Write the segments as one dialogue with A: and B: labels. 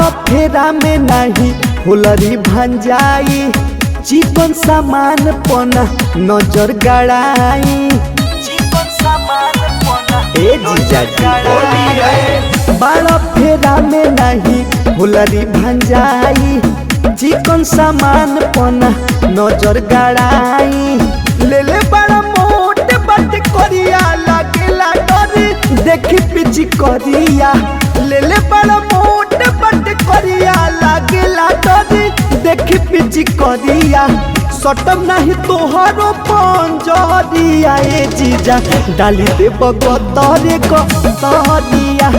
A: बाड़ा फेरा में नहीं हुलरी भंजाई चिकन सामान पना नजर गड़ाई चिकन सामान पना ए जीजा जी बाड़ा फेरा में नहीं हुलरी भंजाई चिकन सामान पना नजर गड़ाई ले ले बड़ा मोट बट करिया लागेला डरी देखी पिची करिया ले ले बड़ा मोट बट करिया लागेला डरी देखी पिची करिया सटम नहीं तोहरो पंजरिया ए जीजा डाली देब गतरे गतरिया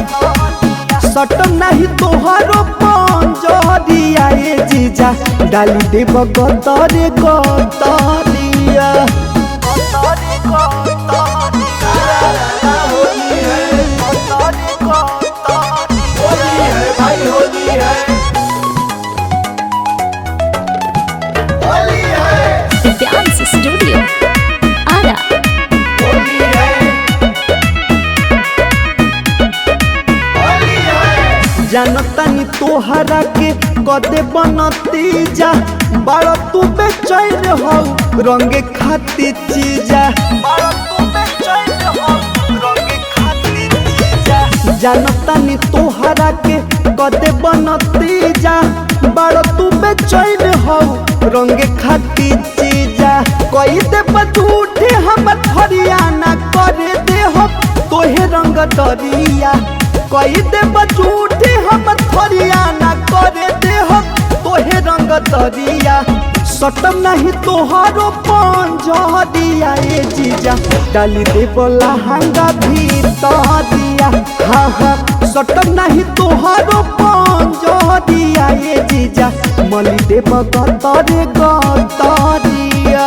A: सटम नहीं तोहरो पंजरिया ए जीजा डाली देब गतरे गतरिया
B: Dance Studio Ara
A: जानतानी तोहरा के कदे बनती जा बड़ा तू बेचैन हो रंगे खाती चीजा बड़ा तू बेचैन हो रंगे खाती चीजा जानतानी तोहरा के कदे बनती जा बड़ा तू बेचैन हो रंगे खाती चीजा कोई दे बटूठे हम हरियाणा करे दे हो तोहे रंग दरिया कोई दे बटूठे हम हरियाणा करे दे हो तोहे रंग दरिया सटम नहीं तोहरो पंजरिया ए जीजा डाली देब लहंगा भीतरिया हाँ हाँ सटम नहीं तोहरो पंजरिया ए जीजा मली देब गतरे गतरिया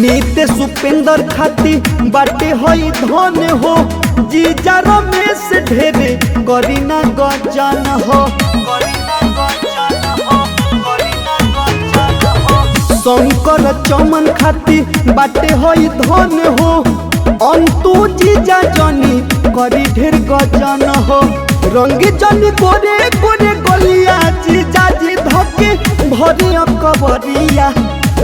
A: नीते सुपेंदर खाती बाटे होई धन हो जीजा रमेश ढेरे करीना गजन हो शंकर चमन खाती बाटे होई धन हो अंतु जीजा जनी करी ढेर गजन हो रंगी जनी गोरे गोरे गलिया जीजा जी धके भरिया कबरिया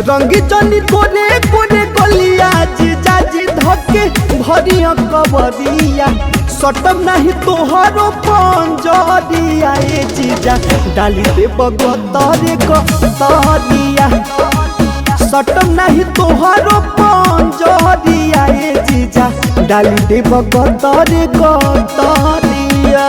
A: रंगी जनी गोरे गोरे गलिया जीजा जी धके भरिया कबरिया सटम नहीं तोहरो पंजरिया ए जीजा डाली देब गतरे गतरिया सटम नहीं तोहरो पंजरिया ए जीजा डाली देब गतरे गतरिया।